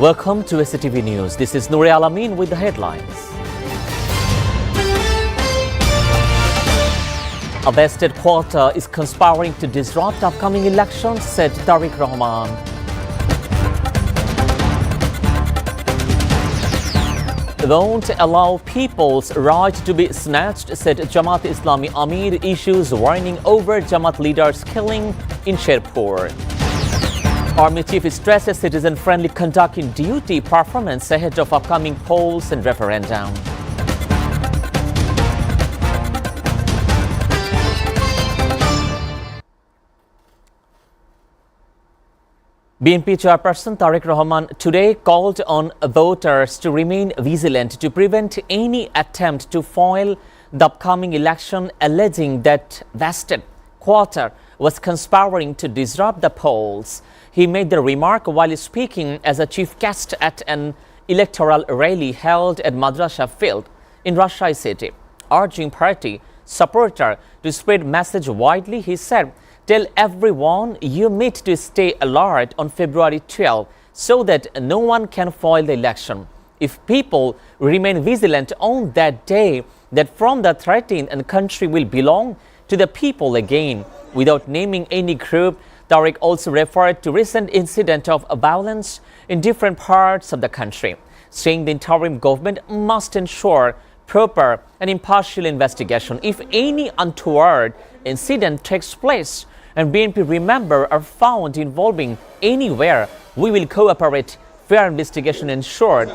Welcome to SATV News. This is Noor Alamin with the headlines. A vested quarter is conspiring to disrupt upcoming elections, said Tariq Rahman. Won't allow people's right to be snatched, said Jamaat Islami Amir, issues warning over Jamaat leaders' killing in Sherpur. Army Chief stresses citizen-friendly conduct in duty performance ahead of upcoming polls and referendum. BNP Chairperson Tariq Rahman today called on voters to remain vigilant to prevent any attempt to foil the upcoming election, alleging that vested quarter was conspiring to disrupt the polls. He made the remark while speaking as a chief guest at an electoral rally held at Madrasa Field in Rajshahi City. Urging party supporters to spread message widely, he said, "Tell everyone you meet to stay alert on February 12 so that no one can foil the election. If people remain vigilant on that day, that from the 13th and country will belong to the people again." Without naming any group, Tariq also referred to recent incident of violence in different parts of the country, saying the interim government must ensure proper and impartial investigation if any untoward incident takes place and BNP member are found involving anywhere. We will cooperate fair investigation ensured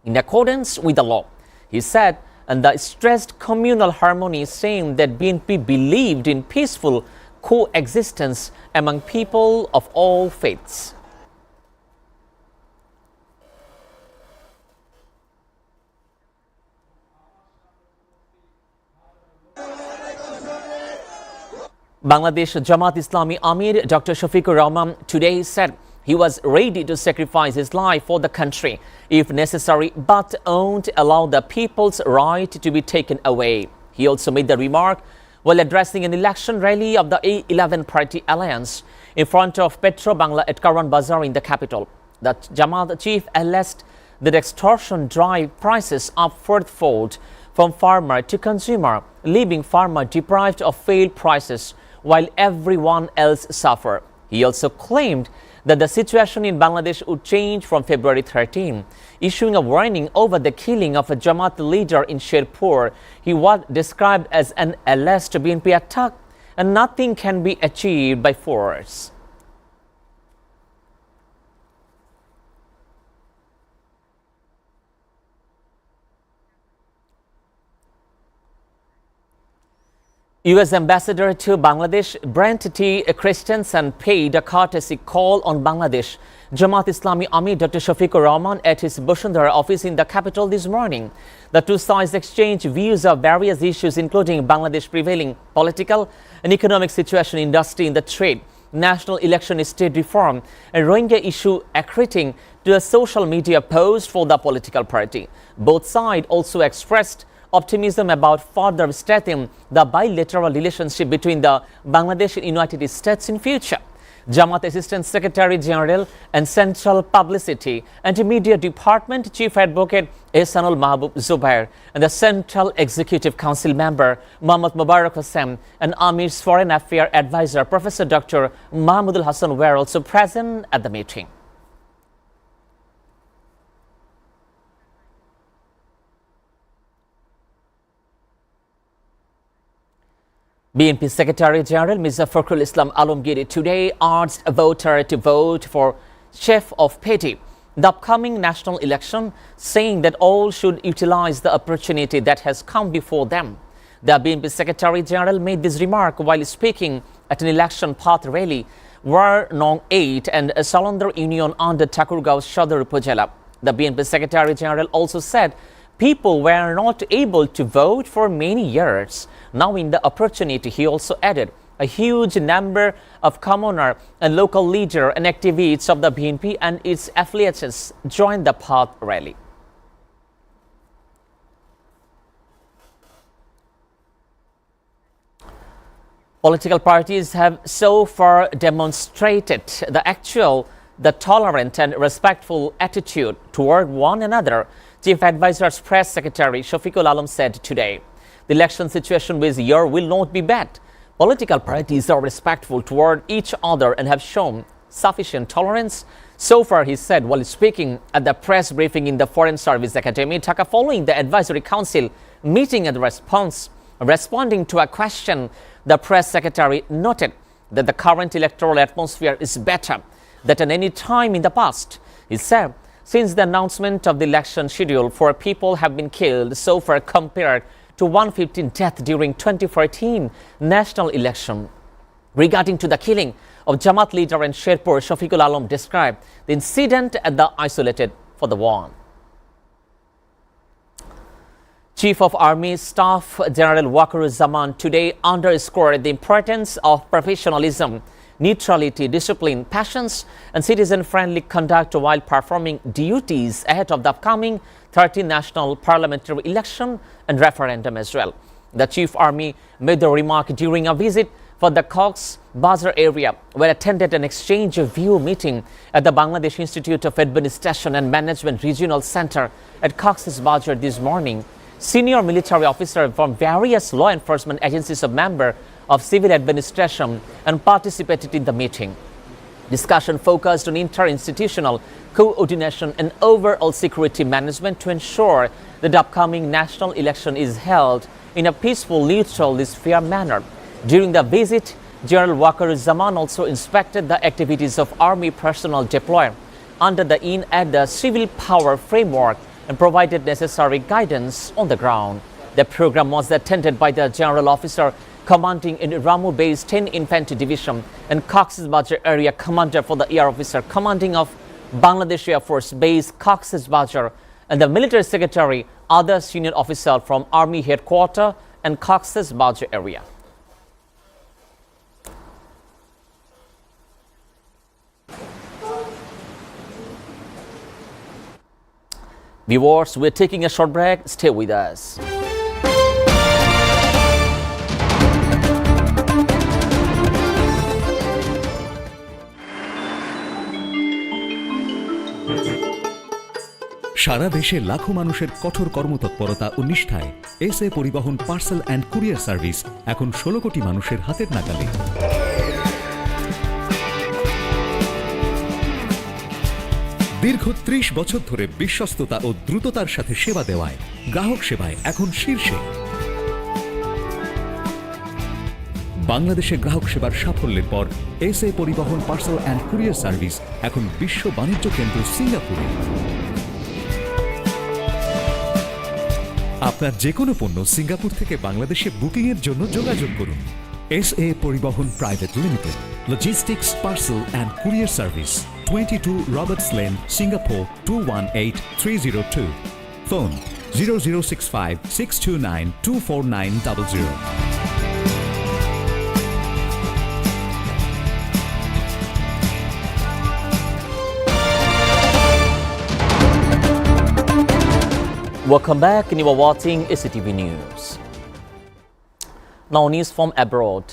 in accordance with the law, he said, and the stressed communal harmony, saying that BNP believed in peaceful coexistence among people of all faiths. Bangladesh Jamaat Islami Amir Dr. Shafiqur Rahman today said he was ready to sacrifice his life for the country if necessary, but won't allow the people's right to be taken away. He also made the remark while addressing an election rally of the A11 Party Alliance in front of Petro Bangla at Karan Bazar in the capital. The Jamaat chief alleged that extortion drive prices up fourfold from farmer to consumer, leaving farmer deprived of fair prices while everyone else suffer. He also claimed that the situation in Bangladesh would change from February 13, issuing a warning over the killing of a Jamaat leader in Sherpur. He was described as an alleged BNP attack and nothing can be achieved by force. U.S. Ambassador to Bangladesh Brent T. Christensen paid a courtesy call on Bangladesh Jamaat Islami Amir Dr. Shafiqur Rahman at his Bashundhara office in the capital this morning. The two sides exchanged views of various issues, including Bangladesh prevailing political and economic situation, industry in the trade, national election, state reform, and Rohingya issue, accreting to a social media post for the political party. Both sides also expressed optimism about further strengthening the bilateral relationship between the Bangladesh and United States in future. Jamaat Assistant Secretary General and Central Publicity and Media Department Chief Advocate Ehsanul Mahbub Zubair and the Central Executive Council member Mohammad Mubarak Hossain and Amir's Foreign Affairs Advisor Professor Dr. Mahmudul Hassan were also present at the meeting. BNP Secretary General Mirza Fakhrul Islam Alamgir today urged a voter to vote for Chief of Party the upcoming national election, saying that all should utilize the opportunity that has come before them. The BNP Secretary General made this remark while speaking at an election path rally War Nong 8 and Salandar Union under Thakurgaon Sadar Upazila. The BNP Secretary General also said people were not able to vote for many years. Now in the opportunity, he also added, a huge number of commoner and local leaders and activists of the BNP and its affiliates joined the path rally. Political parties have so far demonstrated the actual the tolerant and respectful attitude toward one another, Chief Advisor's Press Secretary Shafiqul Alam said today. The election situation this year will not be bad. Political parties are respectful toward each other and have shown sufficient tolerance. So far, he said while speaking at the press briefing in the Foreign Service Academy, Dhaka, following the Advisory Council meeting and responding to a question, the press secretary noted that the current electoral atmosphere is better than at any time in the past. He said, since the announcement of the election schedule, 4 people have been killed so far compared to 115 deaths during 2014 national election. Regarding to the killing of Jamaat leader in Sherpur, Shafiqul Alam described the incident as the isolated for the one. Chief of Army Staff General Waqar-uz-Zaman today underscored the importance of professionalism, neutrality, discipline, passions, and citizen-friendly conduct while performing duties ahead of the upcoming 13th national parliamentary election and referendum as well. The Chief Army made the remark during a visit for the Cox's Bazar area, where attended an exchange of view meeting at the Bangladesh Institute of Administration and Management Regional Center at Cox's Bazar this morning. Senior military officers from various law enforcement agencies of member of civil administration and participated in the meeting. Discussion focused on interinstitutional coordination and overall security management to ensure that the upcoming national election is held in a peaceful, neutral, and fair manner. During the visit, General Waqar-uz-Zaman also inspected the activities of Army personnel deployed under the IN at the civil power framework and provided necessary guidance on the ground. The program was attended by the General Officer commanding in Ramu Base 10 Infantry Division and Cox's Bazar Area Commander for the Air Officer commanding of Bangladesh Air Force Base Cox's Bazar, and the Military Secretary, other senior officer from Army Headquarters and Cox's Bazar area. Viewers, we're taking a short break. Stay with us. সারা দেশে লাখো মানুষের কঠোর কর্মতৎপরতা ও নিষ্ঠায় SA পরিবহন parcel and courier service এখন 16 কোটি মানুষের হাতের নাগালে। দীর্ঘ 30 বছর ধরে বিশ্বস্ততা ও দ্রুততার সাথে সেবা দেওয়ায় গ্রাহক সেবায় এখন শীর্ষে। বাংলাদেশে গ্রাহক সেবার সাফল্যের পর এসএ পরিবহন পার্সেল অ্যান্ড কুরিয়ার সার্ভিস এখন বিশ্ব বাণিজ্য কেন্দ্র সিঙ্গাপুরে। আপনার যে কোনো পণ্য সিঙ্গাপুর থেকে বাংলাদেশে বুকিং এর জন্য যোগাযোগ করুন। এসএ পরিবহন private limited, logistics parcel and courier service, 22 Roberts Lane, Singapore 218302. Phone 0065 629 24900. Welcome back, and you are watching SATV News. Now news from abroad.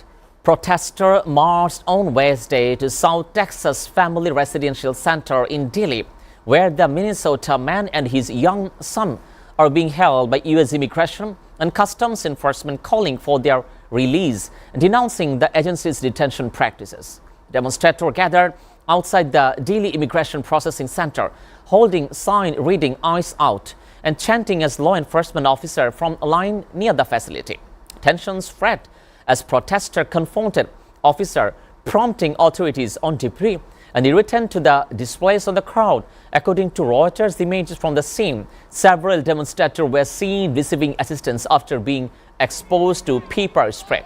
Protesters marched on Wednesday to South Texas Family Residential Center in Delhi, where the Minnesota man and his young son are being held by U.S. Immigration and Customs Enforcement, calling for their release and denouncing the agency's detention practices. Demonstrators gathered outside the Delhi Immigration Processing Center, holding sign reading "Eyes Out" and chanting as law enforcement officer from a line near the facility. Tensions spread as protesters confronted officer, prompting authorities on debris, and they returned to the displays of the crowd. According to Reuters images from the scene, several demonstrators were seen receiving assistance after being exposed to pepper spray.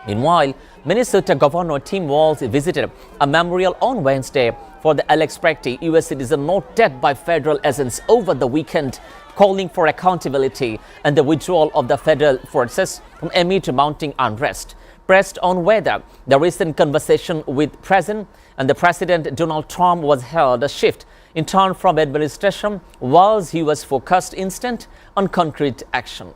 Meanwhile, Minnesota Governor Tim Walz visited a memorial on Wednesday for the Alex Precty, U.S. citizen not dead by federal agents over the weekend, calling for accountability and the withdrawal of the federal forces amid mounting unrest. Pressed on whether the recent conversation with President Donald Trump was held a shift in tone from administration, while he was focused instant on concrete action.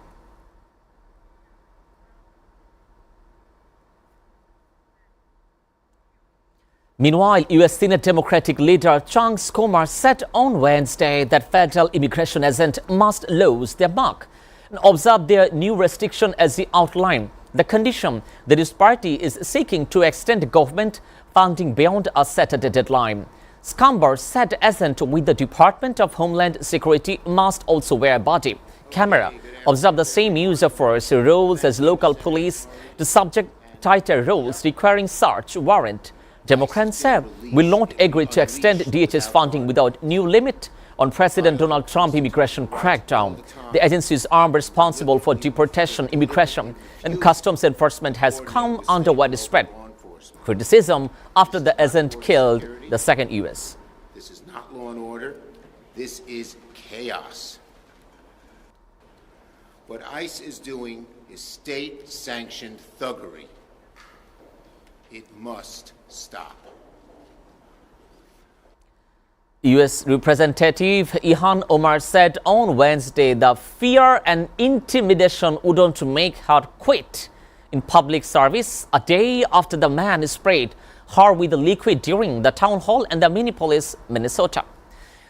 Meanwhile, U.S. Senate Democratic leader Chuck Schumer said on Wednesday that federal immigration agents must lose their mark and observe their new restriction as he outlined the condition that his party is seeking to extend government funding beyond a Saturday deadline. Schumer said agents with the Department of Homeland Security must also wear a body camera, observe the same use of force rules as local police to subject tighter rules requiring search warrant. Democrats said will not agree to extend DHS funding without new limit on President Donald Trump immigration crackdown. The agency's arm responsible for deportation, immigration, and customs enforcement has come under widespread criticism after the agent killed the second U.S. This is not law and order. This is chaos. What ICE is doing is state-sanctioned thuggery. It must stop. U.S. Representative Ilhan Omar said on Wednesday the fear and intimidation wouldn't make her quit in public service a day after the man sprayed her with the liquid during the town hall in Minneapolis, Minnesota.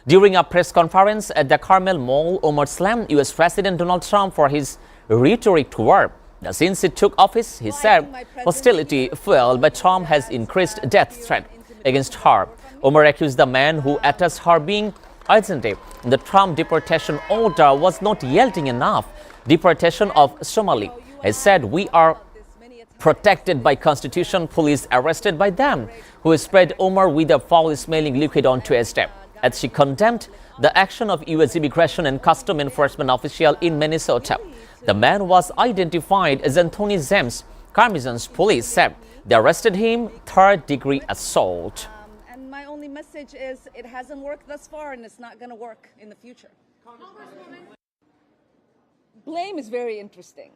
During a press conference at the Carmel Mall, Omar slammed U.S. President Donald Trump for his rhetoric toward. Since he took office, he said hostility fueled by Trump has increased death threat against her. Omar accused the man who attacked her being agent. The Trump deportation order was not yielding enough. Deportation of Somali. He said we are protected by Constitution. Police arrested by them who sprayed Omar with a foul-smelling liquid on Tuesday. As she condemned the action of U.S. immigration and custom enforcement official in Minnesota. The man was identified as Anthony James. Carmizon's police said they arrested him third-degree assault. And my only message is it hasn't worked thus far and it's not going to work in the future. Blame is very interesting.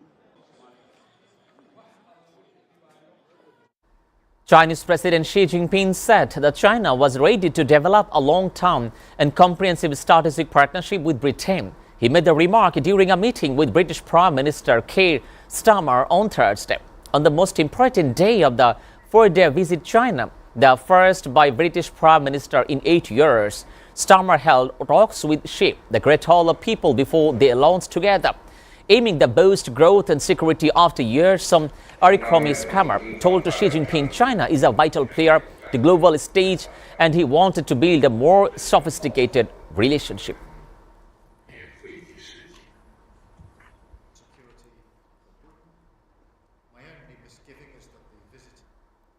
Chinese President Xi Jinping said that China was ready to develop a long-term and comprehensive strategic partnership with Britain. He made the remark during a meeting with British Prime Minister Keir Starmer on Thursday. On the most important day of the four-day visit to China, the first by British Prime Minister in 8 years, Starmer held talks with Xi, the Great Hall of People, before they launched together. Aiming to boost growth and security after years, some Arikromi scammer told Xi Jinping China is a vital player to global stage and he wanted to build a more sophisticated relationship.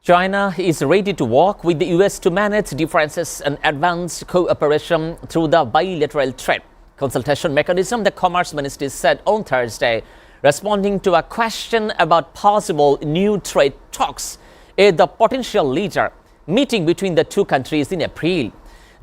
China is ready to work with the U.S. to manage differences and advance cooperation through the bilateral trade consultation mechanism, the Commerce Ministry said on Thursday, responding to a question about possible new trade talks at the potential leader meeting between the two countries in April.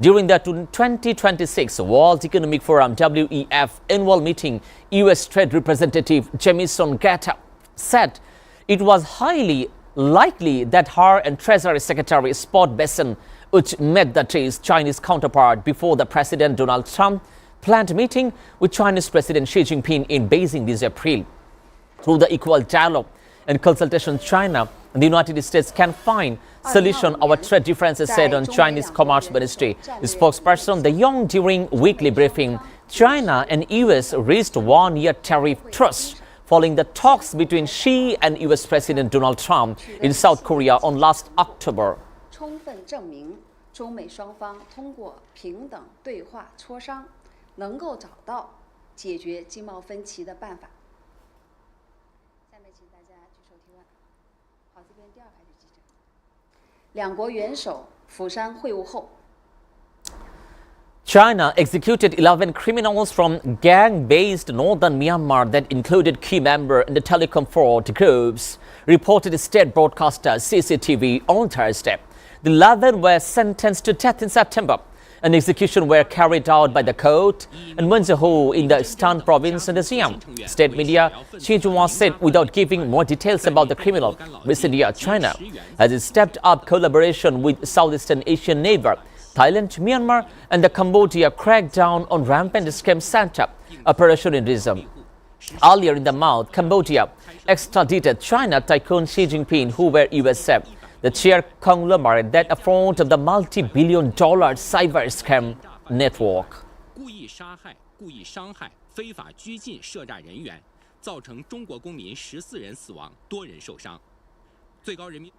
During the 2026 World Economic Forum WEF annual meeting, U.S. Trade Representative Jamieson Gatta said it was highly likely that her and Treasury Secretary Scott Bessent would meet the Chinese counterpart before the President Donald Trump planned meeting with Chinese President Xi Jinping in Beijing this April. Through the equal dialogue and consultation, China and the United States can find solution our trade differences, said on Chinese Commerce Ministry spokesperson De Yong during weekly briefing. China and U.S. reached one-year tariff truce following the talks between Xi and U.S. President Donald Trump in South Korea on last October. 充分证明中美双方通过平等对话磋商，能够找到解决经贸分歧的办法。下面请大家举手提问。好，这边第二排的记者。两国元首釜山会晤后。 China executed 11 criminals from gang-based northern Myanmar that included key members in the telecom fraud groups, reported state broadcaster SATV on Thursday. The 11 were sentenced to death in September. An execution were carried out by the court in Munzahu in the Eastern province in the Siam. State media Xinhua said without giving more details about the criminal. Recently, China has stepped up collaboration with Southeastern Asian neighbor Thailand, Myanmar, and the Cambodia cracked down on rampant scam center operation in Rizom. Earlier in the month, Cambodia extradited China tycoon Xi Jinping, who were U.S. the share conglomerate that affront the multi-billion-dollar cyber scam network. 故意杀害、故意伤害、非法拘禁涉诈人员，造成中国公民14人死亡，多人受伤。最高人民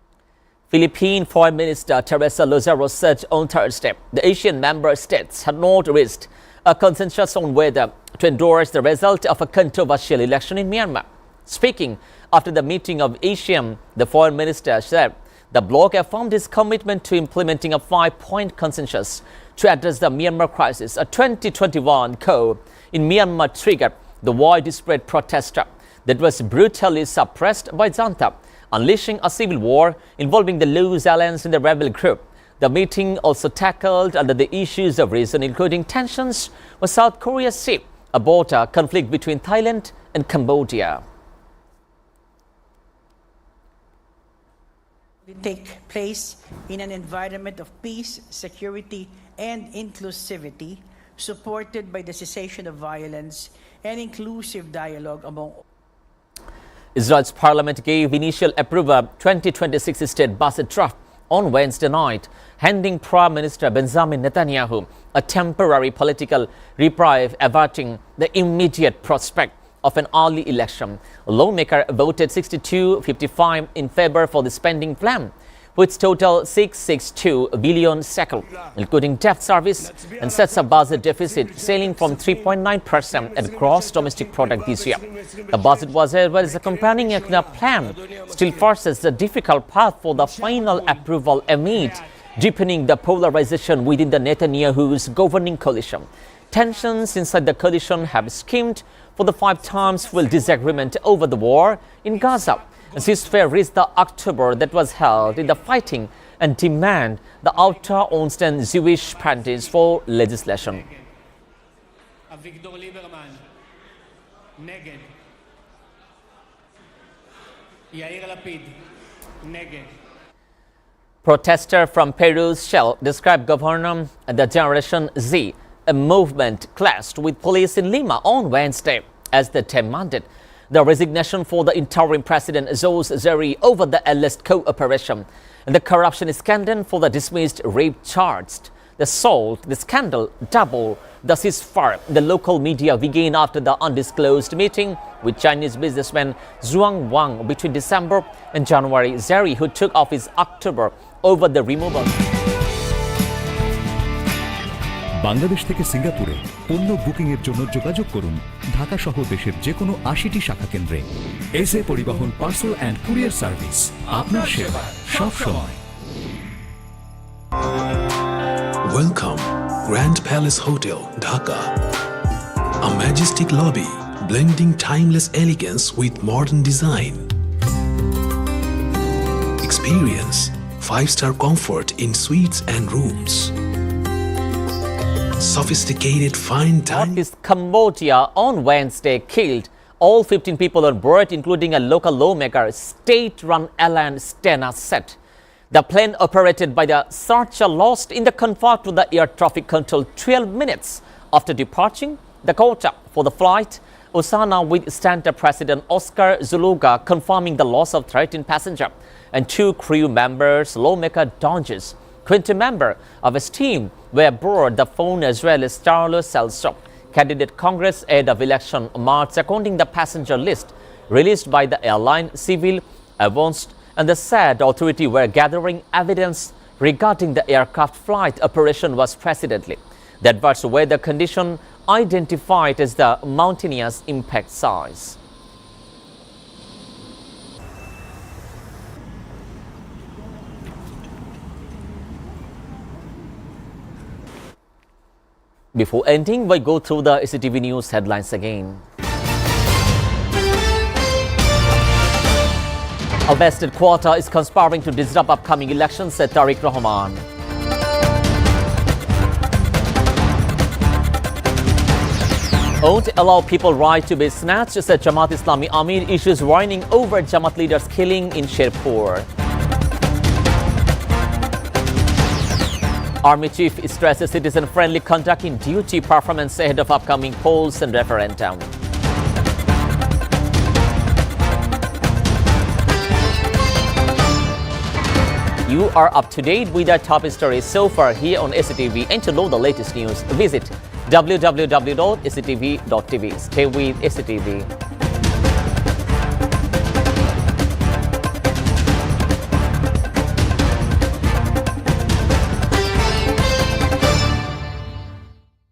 Philippine Foreign Minister Teresa Lozaro said on Thursday the Asian member states had not reached a consensus on whether to endorse the result of a controversial election in Myanmar. Speaking after the meeting of ASEAN, the foreign minister said the bloc affirmed its commitment to implementing a 5-point consensus to address the Myanmar crisis. A 2021 coup in Myanmar triggered the widespread protest that was brutally suppressed by junta, unleashing a civil war involving the loose alliance in the rebel group. The meeting also tackled under the issues of region, including tensions with South Korea Sea, a border conflict between Thailand and Cambodia. Take place in an environment of peace, security, and inclusivity, supported by the cessation of violence and inclusive dialogue among Israel's parliament gave initial approval 2026 state budget draft on Wednesday night, handing Prime Minister Benjamin Netanyahu a temporary political reprieve, averting the immediate prospect of an early election. A lawmaker voted 62-55 in favor for the spending plan, which total 662 billion shekel, including debt service, and sets a budget deficit sailing from 3.9% at gross domestic product this year. The budget was as well as accompanying a plan still forces the difficult path for the final approval amid deepening the polarization within the Netanyahu's governing coalition. Tensions inside the coalition have skimmed for the 5 times full disagreement over the war in Gaza. A ceasefire reached the October that was held in the fighting and demand the ultra-Orthodox Jewish parties for legislation. Avigdor Lieberman, Neged. Yair Lapid, Neged. Protester from Peru's Shell described governor and the Generation Z, a movement clashed with police in Lima on Wednesday as they demanded the resignation for the interim president Jose Zeri over the alleged cooperation and the corruption scandal for the dismissed rape charged. The scandal doubled the ceasefire the local media began after the undisclosed meeting with Chinese businessman Zhuang Wang between December and January. Zeri, who took office October over the removal. Bangladesh থেকে সিঙ্গাপুরে পণ্য booking এর জন্য যোগাযোগ করুন ঢাকা সহ দেশের যে কোনো ৮০টি শাখা কেন্দ্রে। এসএ পরিবহন পার্সেল অ্যান্ড কুরিয়ার সার্ভিস, আপনার সেবা সব সময়। Welcome, Grand Palace Hotel, Dhaka. A majestic lobby blending timeless elegance with modern design. Experience 5-star comfort in suites and rooms. Sophisticated fine dining. Northeast Cambodia on Wednesday killed all 15 people on board, including a local lawmaker, state-run airline Stena said. The plane operated by the searcher lost in the conflict with the air traffic control 12 minutes after departing the quota for the flight. Osana with Stanta President Oscar Zuluga confirming the loss of 13 passengers and 2 crew members. Lawmaker Donges, 20 members of his team were aboard the phone as well as Charles Celso, candidate Congress ahead of election March, according the passenger list released by the airline. Civil advanced and the said authority were gathering evidence regarding the aircraft flight operation was precedently. The adverse weather condition identified as the mountainous impact size. Before ending, we go through the SATV News headlines again. A vested quarter is conspiring to disrupt upcoming elections, said Tariq Rahman. Won't allow people right to be snatched, said Jamaat Islami Amir. Issues warning over Jamaat leaders killing in Sherpur. Army Chief stresses citizen-friendly conduct in duty performance ahead of upcoming polls and referendum. You are up to date with our top stories so far here on SATV, and to know the latest news, visit www.satv.tv. Stay with SATV.